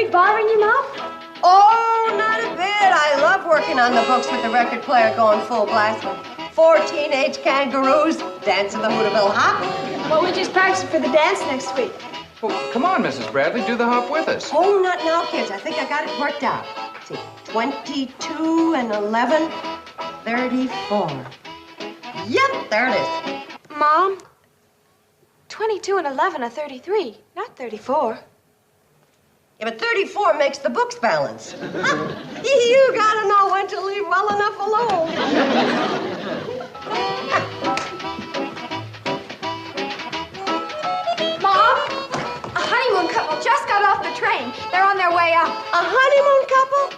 Anybody bothering you, Mom? Oh, not a bit. I love working on the books with the record player going full blast with 4 teenage kangaroos dancing the Hooterville Hop. Well, we're just practicing for the dance next week. Well, come on, Mrs. Bradley, do the hop with us. Oh, not now, kids. I think I got it worked out. Let's see, 22 and 11, 34. Yep, there it is. Mom, 22 and 11 are 33, not 34. Yeah, but 34 makes the books balance. You gotta know when to leave well enough alone. Mom, a honeymoon couple just got off the train. They're on their way up. A honeymoon couple?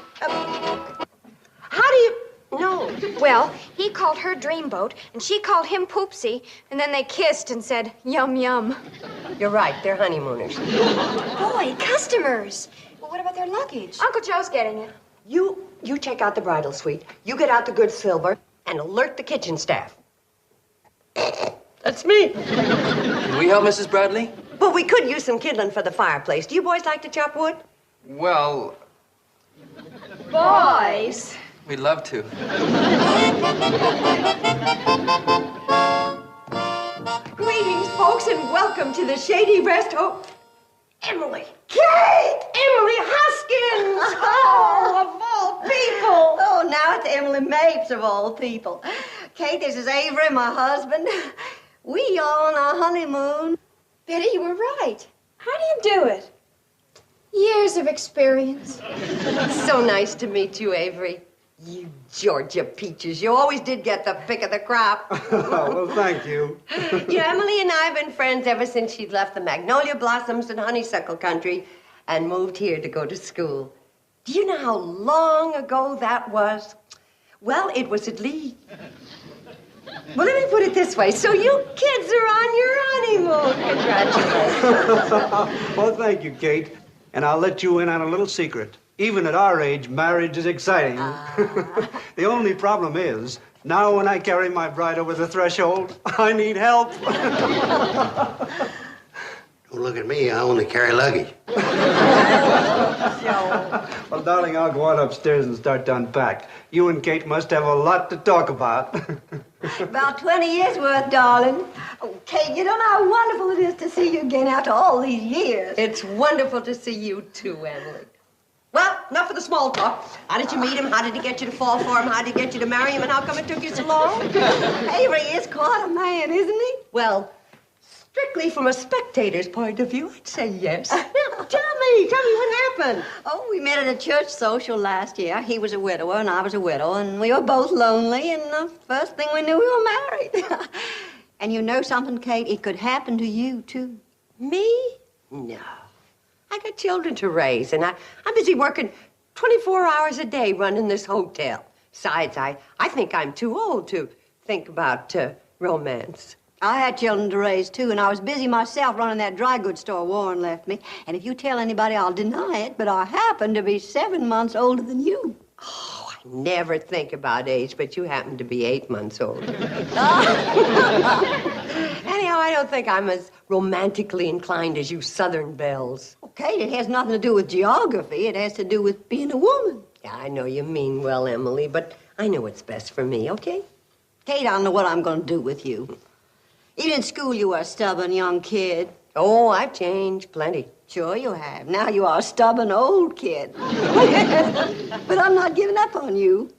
How do you know? Well, he called her Dreamboat, and she called him Poopsie, and then they kissed and said, yum, yum. You're right, they're honeymooners. Boy, customers. Well, what about their luggage? Uncle Joe's getting it. You check out the bridal suite. You get out the good silver and alert the kitchen staff. That's me. Can we help, Mrs. Bradley? But we could use some kindling for the fireplace. Do you boys like to chop wood? Well, Boys. We'd love to. Greetings, folks, and welcome to the Shady Rest. Oh, Emily. Kate! Emily Hoskins! Oh, of all people! Oh, now it's Emily Mapes of all people. Kate, this is Avery, my husband. We are on our honeymoon. Betty, you were right. How do you do it? Years of experience. So nice to meet you, Avery. You Georgia peaches. You always did get the pick of the crop. Well, thank you. You know, Emily and I have been friends ever since she'd left the magnolia blossoms and honeysuckle country and moved here to go to school. Do you know how long ago that was? Well, it was at least... Well, let me put it this way. So you kids are on your honeymoon. Congratulations. Well, thank you, Kate. And I'll let you in on a little secret. Even at our age, marriage is exciting. The only problem is, now when I carry my bride over the threshold, I need help. Don't look at me. I only carry luggage. Well, darling, I'll go on upstairs and start to unpack. You and Kate must have a lot to talk about. About 20 years worth, darling. Oh, Kate, you don't know how wonderful it is to see you again after all these years. It's wonderful to see you too, Emily. Well, enough of the small talk. How did you meet him? How did he get you to fall for him? How did he get you to marry him? And how come it took you so long? Avery is quite a man, isn't he? Well, strictly from a spectator's point of view, I'd say yes. Tell me what happened. Oh, we met at a church social last year. He was a widower and I was a widow, and we were both lonely, and the first thing we knew, we were married. And you know something, Kate? It could happen to you, too. Me? No. I got children to raise, and I'm busy working 24 hours a day running this hotel. Besides, I think I'm too old to think about romance. I had children to raise, too, and I was busy myself running that dry goods store Warren left me. And if you tell anybody, I'll deny it, but I happen to be 7 months older than you. Oh, I never think about age, but you happen to be 8 months older. Anyhow, I don't think I'm as romantically inclined as you Southern belles. Okay, it has nothing to do with geography. It has to do with being a woman. Yeah, I know you mean well, Emily, but I know what's best for me, okay? Kate, I don't know what I'm going to do with you. Even in school, you were a stubborn young kid. Oh, I've changed plenty. Sure you have. Now you are a stubborn old kid. But I'm not giving up on you.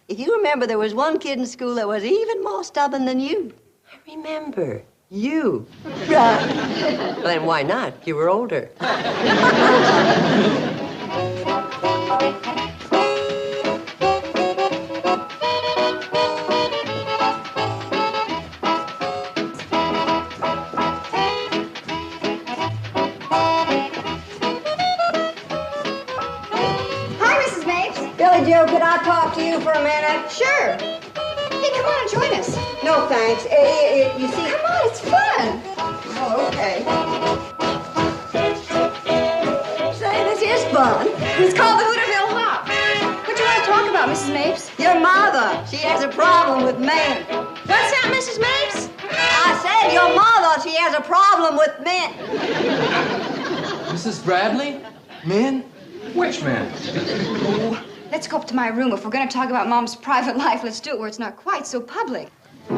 If you remember, there was one kid in school that was even more stubborn than you. I remember. You. Right. Well, then why not? You were older. Joe, could I talk to you for a minute? Sure. Hey, come on and join us. No, thanks. You see... Come on, it's fun. Oh, okay. Say, this is fun. It's called the Hooterville Hop. What do you want to talk about, Mrs. Mapes? Your mother. She has a problem with men. What's that, Mrs. Mapes? I said your mother. She has a problem with men. Mrs. Bradley? Men? Which man? Let's go up to my room. If we're going to talk about Mom's private life, let's do it where it's not quite so public. She,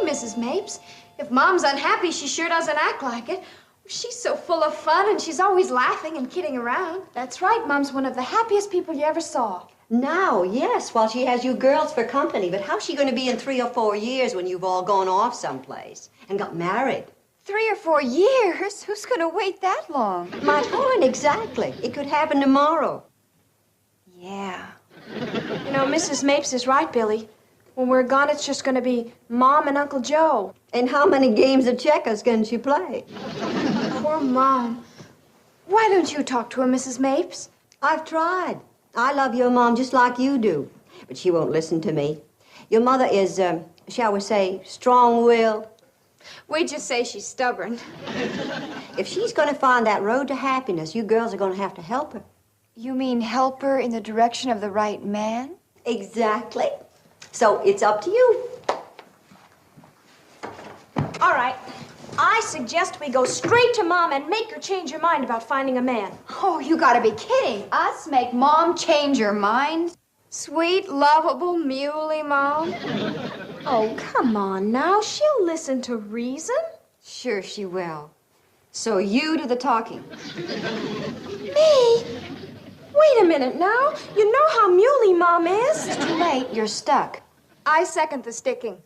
Mrs. Mapes. If Mom's unhappy, she sure doesn't act like it. She's so full of fun, and she's always laughing and kidding around. That's right. Mom's one of the happiest people you ever saw. Now, yes, while she has you girls for company. But how's she going to be in 3 or 4 years when you've all gone off someplace and got married? 3 or 4 years? Who's going to wait that long? My point, exactly. It could happen tomorrow. Yeah. You know, Mrs. Mapes is right, Billy. When we're gone, it's just going to be Mom and Uncle Joe. And how many games of checkers can she play? Poor Mom. Why don't you talk to her, Mrs. Mapes? I've tried. I love your mom just like you do. But she won't listen to me. Your mother is, shall we say, strong-willed. We just say she's stubborn. If she's going to find that road to happiness, you girls are going to have to help her. You mean help her in the direction of the right man? Exactly. So it's up to you. All right. I suggest we go straight to Mom and make her change her mind about finding a man. Oh, you gotta be kidding. Us make Mom change her mind? Sweet, lovable, muley Mom. Oh, come on now. She'll listen to reason. Sure she will. So you do the talking. Me? Wait a minute now. You know how muley Mom is. It's too late. You're stuck. I second the sticking.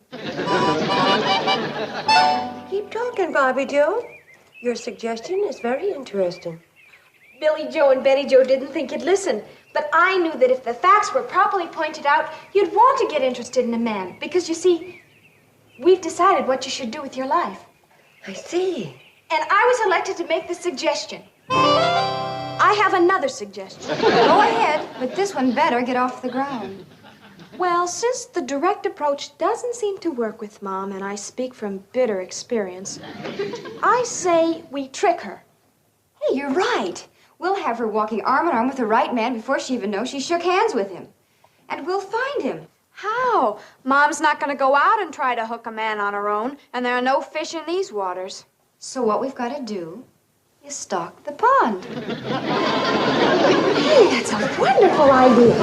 Keep talking, Bobby Joe. Your suggestion is very interesting. Billy Joe and Betty Joe didn't think you'd listen, but I knew that if the facts were properly pointed out, you'd want to get interested in a man. Because, you see, we've decided what you should do with your life. I see. And I was elected to make the suggestion. I have another suggestion. Go ahead, but this one better get off the ground. Well, since the direct approach doesn't seem to work with Mom, and I speak from bitter experience, I say we trick her. Hey, you're right. We'll have her walking arm in arm with the right man before she even knows she shook hands with him. And we'll find him. How? Mom's not going to go out and try to hook a man on her own, and there are no fish in these waters. So what we've got to do is stock the pond. Hey, that's a wonderful idea.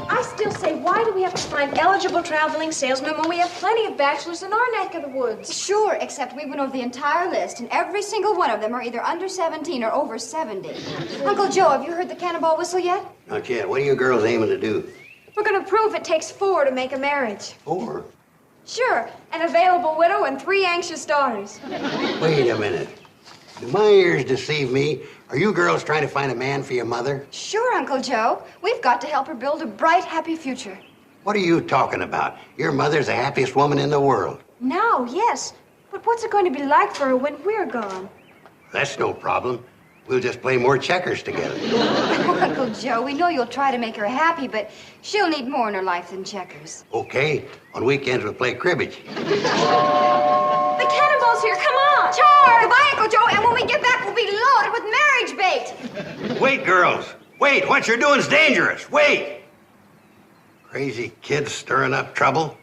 I still say, why do we have to find eligible traveling salesmen when we have plenty of bachelors in our neck of the woods? Sure, except we went over the entire list, and every single one of them are either under 17 or over 70. Uncle Joe, have you heard the cannonball whistle yet? Not yet. What are you girls aiming to do? We're going to prove it takes 4 to make a marriage. 4? Sure, an available widow and 3 anxious daughters. Wait a minute. Do my ears deceive me? Are you girls trying to find a man for your mother? Sure, Uncle Joe. We've got to help her build a bright, happy future. What are you talking about? Your mother's the happiest woman in the world. Now, yes. But what's it going to be like for her when we're gone? That's no problem. We'll just play more checkers together. Oh, Uncle Joe, we know you'll try to make her happy, but she'll need more in her life than checkers. Okay. On weekends, we'll play cribbage. The cannonball's here, come on! Charge! Goodbye, Uncle Joe, and when we get back, we'll be loaded with marriage bait. Wait, girls. Wait. What you're doing is dangerous. Wait. Crazy kids stirring up trouble.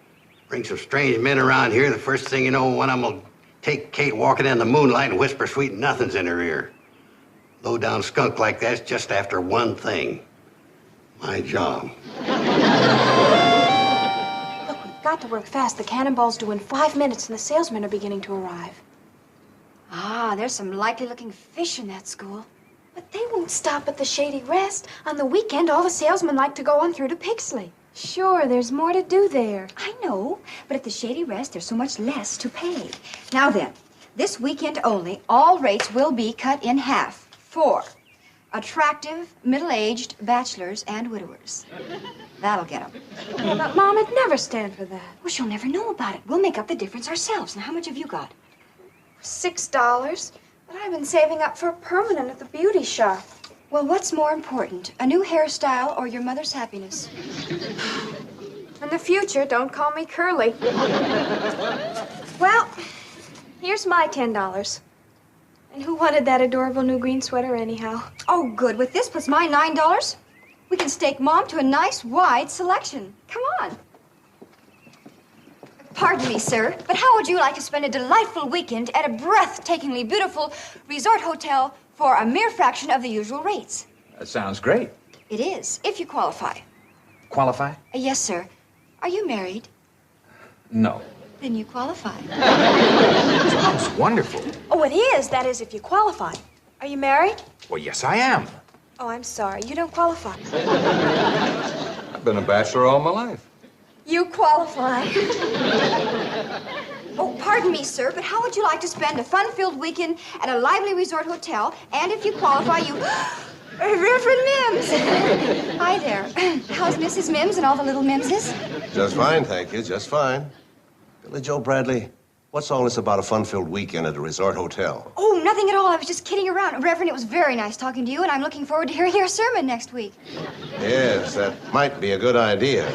Bring some strange men around here. The first thing you know, one of them will take Kate walking in the moonlight and whisper sweet nothings in her ear. Low-down skunk like that's just after one thing. My job. Look, we've got to work fast. The cannonball's due in 5 minutes, and the salesmen are beginning to arrive. Ah, there's some likely-looking fish in that school. But they won't stop at the Shady Rest. On the weekend, all the salesmen like to go on through to Pixley. Sure, there's more to do there. I know, but at the Shady Rest, there's so much less to pay. Now then, this weekend only, all rates will be cut in half for attractive, middle-aged bachelors and widowers. That'll get them. But, Mom, it'd never stand for that. Well, she'll never know about it. We'll make up the difference ourselves. Now, how much have you got? $6. But I've been saving up for a permanent at the beauty shop. Well, what's more important, a new hairstyle or your mother's happiness? In the future, don't call me Curly. Well, here's my $10. And who wanted that adorable new green sweater anyhow? Oh, good. With this plus my $9, We can stake Mom to a nice, wide selection. Come on. Pardon me, sir, but how would you like to spend a delightful weekend at a breathtakingly beautiful resort hotel for a mere fraction of the usual rates? That sounds great. It is, if you qualify. Qualify? Yes, sir. Are you married? No. Then you qualify. Sounds wonderful. Oh, it is. That is, if you qualify. Are you married? Well, yes, I am. Oh, I'm sorry. You don't qualify. I've been a bachelor all my life. You qualify. Oh, pardon me, sir, but how would you like to spend a fun-filled weekend at a lively resort hotel? And if you qualify, you... Reverend Mims! Hi there. How's Mrs. Mims and all the little Mimses? Just fine, thank you, just fine. Billy Joe Bradley, what's all this about a fun-filled weekend at a resort hotel? Oh, nothing at all. I was just kidding around. Reverend, it was very nice talking to you, and I'm looking forward to hearing your sermon next week. Yes, that might be a good idea.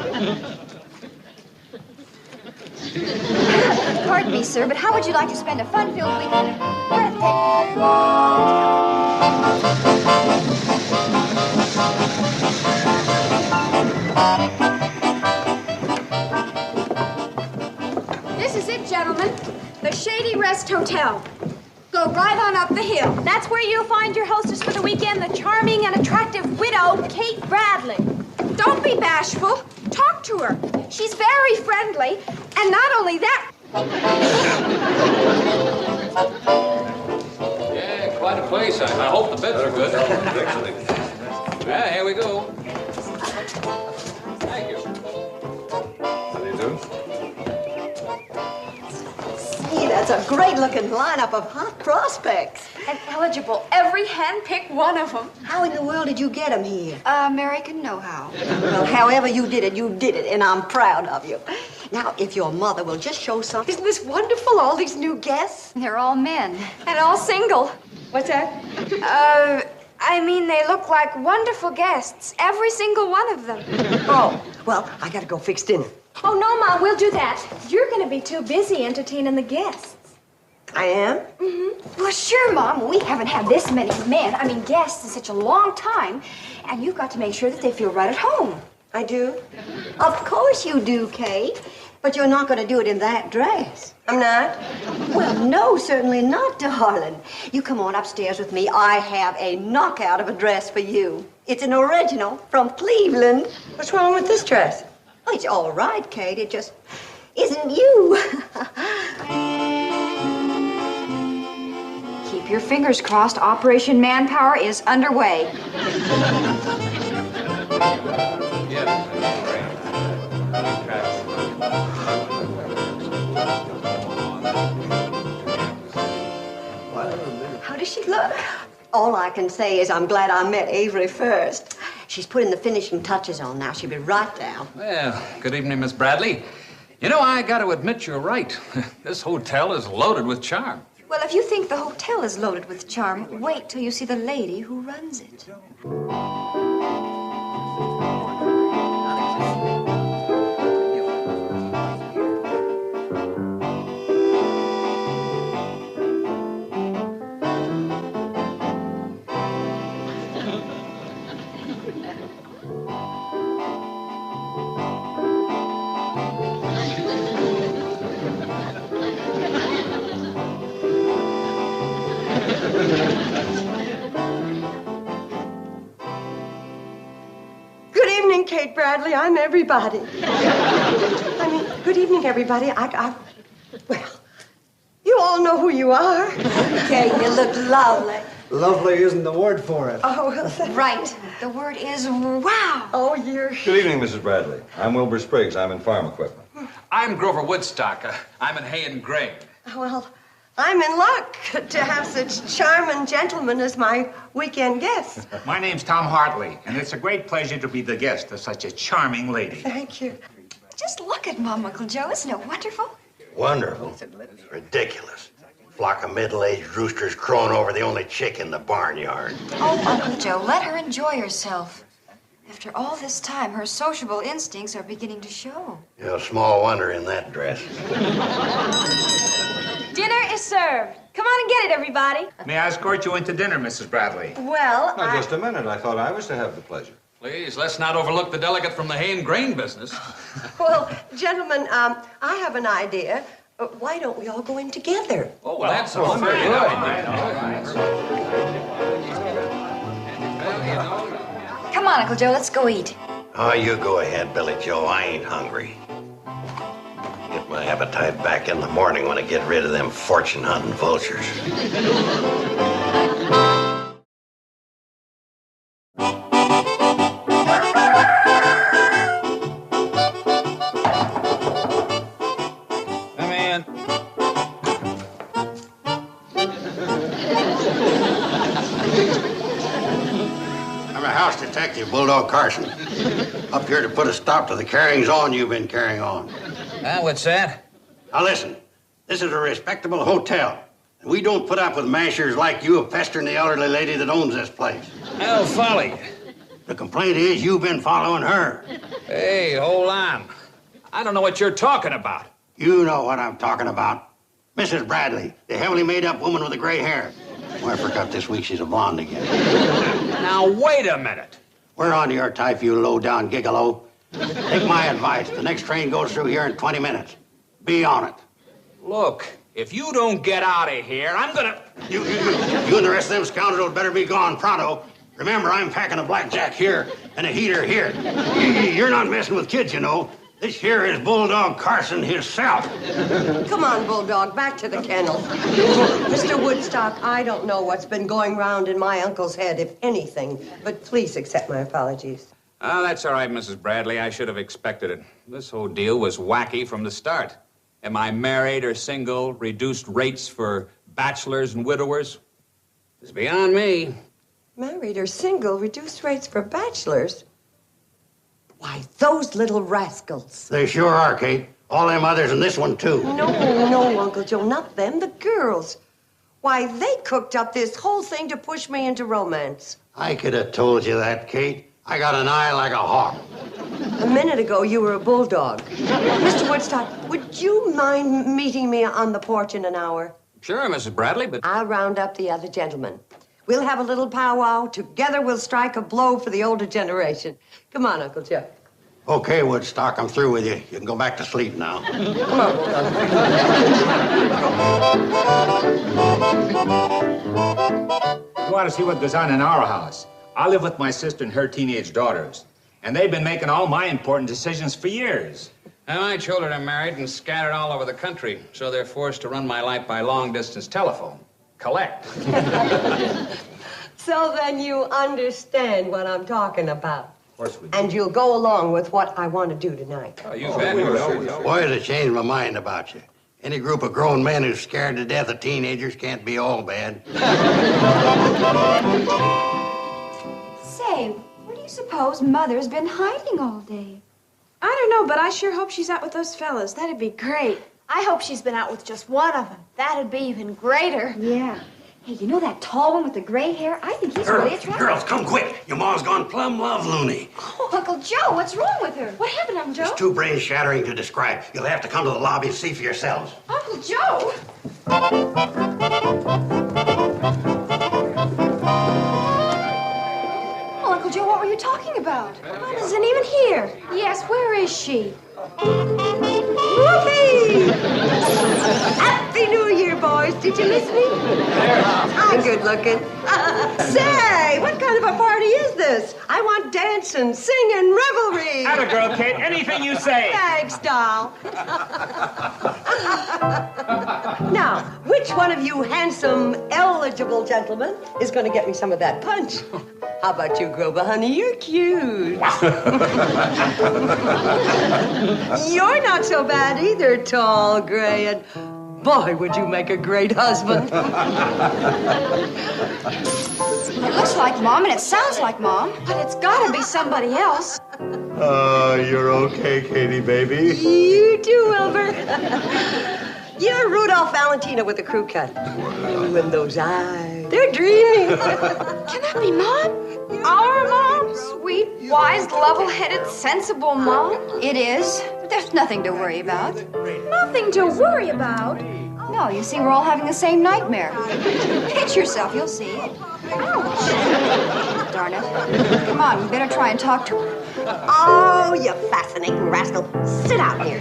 Pardon me, sir, but how would you like to spend a fun-filled weekend at a breathtaking hotel? This is it, gentlemen. The Shady Rest Hotel. Go right on up the hill. That's where you'll find your hostess for the weekend, the charming and attractive widow, Kate Bradley. Don't be bashful. Talk to her. She's very friendly. And not only that... Yeah, quite a place. I hope the beds are good. Yeah, here we go. Thank you. How do you do? Gee, that's a great-looking lineup of hot prospects. And eligible. Every hand-picked one of them. How in the world did you get them here? American know-how. Well, however you did it, and I'm proud of you. Now, if your mother will just show something. Isn't this wonderful, all these new guests? They're all men. And all single. What's that? I mean, they look like wonderful guests. Every single one of them. Oh, well, I gotta go fix dinner. Oh, no, Mom, we'll do that. You're going to be too busy entertaining the guests. I am? Mm-hmm. Well, sure, Mom. We haven't had this many guests in such a long time. And you've got to make sure that they feel right at home. I do? Of course you do, Kate. But you're not going to do it in that dress. I'm not? Well, no, certainly not, darling. You come on upstairs with me. I have a knockout of a dress for you. It's an original from Cleveland. What's wrong with this dress? Oh, it's all right, Kate. It just isn't you. Keep your fingers crossed. Operation Manpower is underway. How does she look? All I can say is I'm glad I met Avery first. She's putting the finishing touches on now. She'll be right down. Well, good evening, Miss Bradley. You know, I got to admit you're right. This hotel is loaded with charm. Well, if you think the hotel is loaded with charm, wait till you see the lady who runs it. Good evening, Kate Bradley. I'm everybody. I mean, good evening, everybody. Well, you all know who you are. Kate, you look lovely. Lovely isn't the word for it. Oh, well, Right. The word is wow. oh, you're... Good evening, Mrs. Bradley. I'm Wilbur Spriggs. I'm in farm equipment. I'm Grover Woodstock. I'm in hay and grain. Well, I'm in luck to have such charming gentlemen as my weekend guests. My name's Tom Hartley, and it's a great pleasure to be the guest of such a charming lady. Thank you. Just look at Mom, Uncle Joe. Isn't it wonderful? Wonderful. Ridiculous. Flock of middle-aged roosters crowing over the only chick in the barnyard. Oh, Uncle Joe, let her enjoy herself. After all this time, her sociable instincts are beginning to show. You know, small wonder in that dress. Dinner is served. Come on and get it, everybody. May I escort you into dinner, Mrs. Bradley? Well, Now, just a minute. I thought I was to have the pleasure. Please, let's not overlook the delegate from the hay and grain business. Well, gentlemen, I have an idea. Why don't we all go in together? Oh, well, that's all very good. Come on, Uncle Joe, let's go eat. Oh, you go ahead, Billy Joe. I ain't hungry. Get my appetite back in the morning when I get rid of them fortune-hunting vultures. Come in. I'm a house detective, Bulldog Carson. Up here to put a stop to the carryings-on you've been carrying on. What's that? Now listen, this is a respectable hotel. And we don't put up with mashers like you pestering the elderly lady that owns this place. Oh, Folly. The complaint is you've been following her. Hey, hold on. I don't know what you're talking about. You know what I'm talking about. Mrs. Bradley, the heavily made-up woman with the gray hair. Oh, I forgot this week she's a blonde again. Now, wait a minute. We're on to your type, you low-down gigolo. Take my advice. The next train goes through here in 20 minutes. Be on it. Look, if you don't get out of here, I'm gonna... You and the rest of them scoundrels better be gone pronto. Remember, I'm packing a blackjack here and a heater here. You're not messing with kids, you know. This here is Bulldog Carson himself. Come on, Bulldog, back to the kennel. Mr. Woodstock, I don't know what's been going round in my uncle's head, if anything, but please accept my apologies. Oh, that's all right, Mrs. Bradley. I should have expected it. This whole deal was wacky from the start. Am I married or single? Reduced rates for bachelors and widowers? It's beyond me. Married or single, reduced rates for bachelors? Why, those little rascals. They sure are, Kate. All them others and this one, too. No, Uncle Joe, not them, the girls. Why, they cooked up this whole thing to push me into romance. I could have told you that, Kate. I got an eye like a hawk. A minute ago, you were a bulldog. Mr. Woodstock, would you mind meeting me on the porch in an hour? Sure, Mrs. Bradley, but... I'll round up the other gentlemen. We'll have a little powwow. Together, we'll strike a blow for the older generation. Come on, Uncle Joe. Okay, Woodstock, I'm through with you. You can go back to sleep now. Come on. You want to see what goes on in our house? I live with my sister and her teenage daughters, and they've been making all my important decisions for years. And my children are married and scattered all over the country, so they're forced to run my life by long-distance telephone. Collect. So then you understand what I'm talking about. Of course we do. And you'll go along with what I want to do tonight. Oh, you bet. Boy, has it changed my mind about you. Any group of grown men who's scared to death of teenagers can't be all bad. Say, where do you suppose Mother's been hiding all day? I don't know, but I sure hope she's out with those fellas. That'd be great. I hope she's been out with just one of them. That'd be even greater. Yeah. Hey, you know that tall one with the gray hair? I think he's really attractive. Girls, come quick. Your mom's gone plumb love loony. Oh, Uncle Joe, what's wrong with her? What happened, Uncle Joe? It's too brain-shattering to describe. You'll have to come to the lobby and see for yourselves. Uncle Joe! Oh, Uncle Joe, what were you talking about? Mom isn't even here. Yes, where is she? Whoopee! Happy New Year, boys. Did you miss me? I'm good looking. Say, what kind of a party is this? I want dancing, singing, revelry. Atta girl, Kate. Anything you say. Thanks, doll. Now, which one of you handsome, eligible gentlemen is going to get me some of that punch? How about you, Grover, honey? You're cute. You're not so bad either, tall, gray, and boy, would you make a great husband. It looks like Mom and it sounds like Mom. But it's gotta be somebody else. You're okay, Katie, baby. You too, Wilbur. You're Rudolph Valentina with the crew cut. Ooh, and those eyes. They're dreamy. Can that be Mom? Our Mom? Sweet, wise, level-headed, sensible Mom? It is. But there's nothing to worry about. Nothing to worry about. No, you see, we're all having the same nightmare. Pinch yourself, you'll see. Ouch. Darling. darn it. Come on, we better try and talk to her. Oh, you fascinating rascal. Sit out here.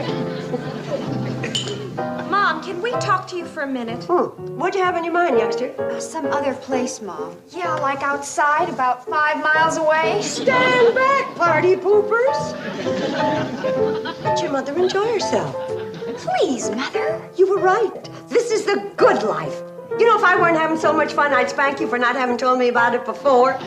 Mom, can we talk to you for a minute? What'd you have in your mind, youngster? Some other place, Mom. Yeah, like outside, about 5 miles away. Stand back, party poopers. Let your mother enjoy herself. Please, Mother. You were right. This is the good life. You know, if I weren't having so much fun, I'd spank you for not having told me about it before.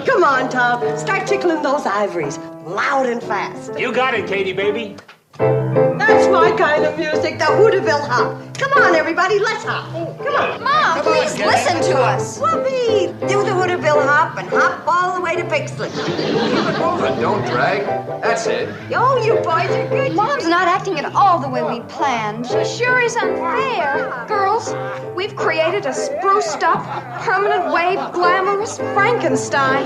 Come on, Tom. Start tickling those ivories. Loud and fast. You got it, Katie, baby. That's my kind of music, the Hooterville Hop. Come on, everybody, let's hop. Come on. Mom, please listen to us. Whoopee! Do the Hooterville Hop and hop all the way to Pixley. But don't drag. That's it. Oh, you boys are good. Mom's not acting at all the way we planned. She sure is unfair. Girls, we've created a spruced up, permanent wave, glamorous Frankenstein.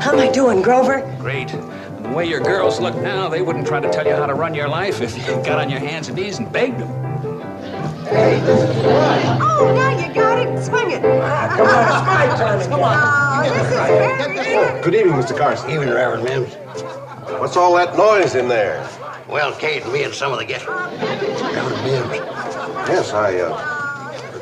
How am I doing, Grover? Great. And the way your girls look now, they wouldn't try to tell you how to run your life if you got on your hands and knees and begged them. Hey, this is right. Oh, now you got it. Swing it. Come on, it's my turn. Come on. Oh, this is very good. Good evening, Mr. Carson. Even Reverend Mims. What's all that noise in there? Well, Kate and me and some of the guests. Reverend Mims. Yes, I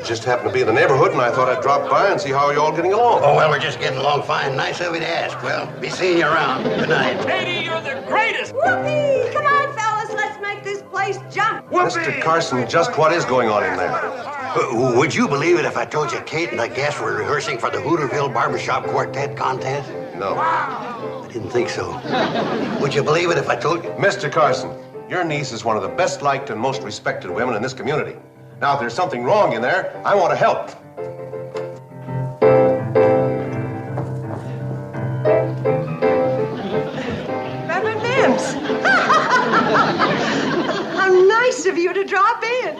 just happened to be in the neighborhood, and I thought I'd drop by and see how you're all getting along. Oh, well, we're just getting along fine. Nice of you to ask. Well, be seeing you around. Good night. Katie, you're the greatest! Whoopee! Come on, fellas, let's make this place jump. Mr. Carson, just what is going on in there? Would you believe it if I told you Kate and the guests were rehearsing for the Hooterville Barbershop Quartet contest? No. I didn't think so. Would you believe it if I told you? Mr. Carson, your niece is one of the best liked and most respected women in this community. Now, if there's something wrong in there, I want to help. Reverend Mims. How nice of you to drop in.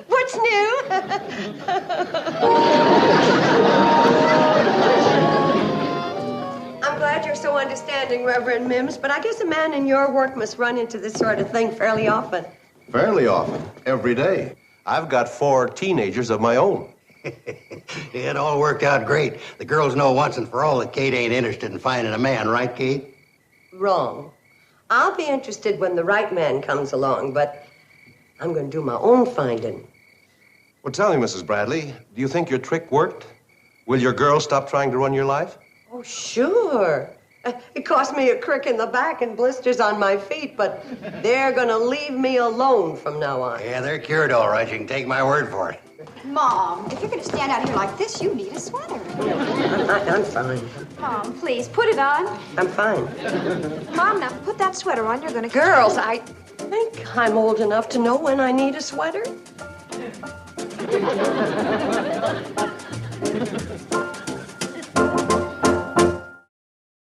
What's new? I'm glad you're so understanding, Reverend Mims, but I guess a man in your work must run into this sort of thing fairly often. Fairly often. Every day. I've got 4 teenagers of my own. It all worked out great. The girls know once and for all that Kate ain't interested in finding a man, right, Kate? Wrong. I'll be interested when the right man comes along, but I'm going to do my own finding. Well, tell me, Mrs. Bradley, do you think your trick worked? Will your girls stop trying to run your life? Oh, sure. It cost me a crick in the back and blisters on my feet, but they're going to leave me alone from now on. Yeah, they're cured all right. You can take my word for it. Mom, if you're going to stand out here like this, you need a sweater. I'm fine. Mom, please, put it on. I'm fine. Mom, now put that sweater on. You're gonna... Girls, I think I'm old enough to know when I need a sweater.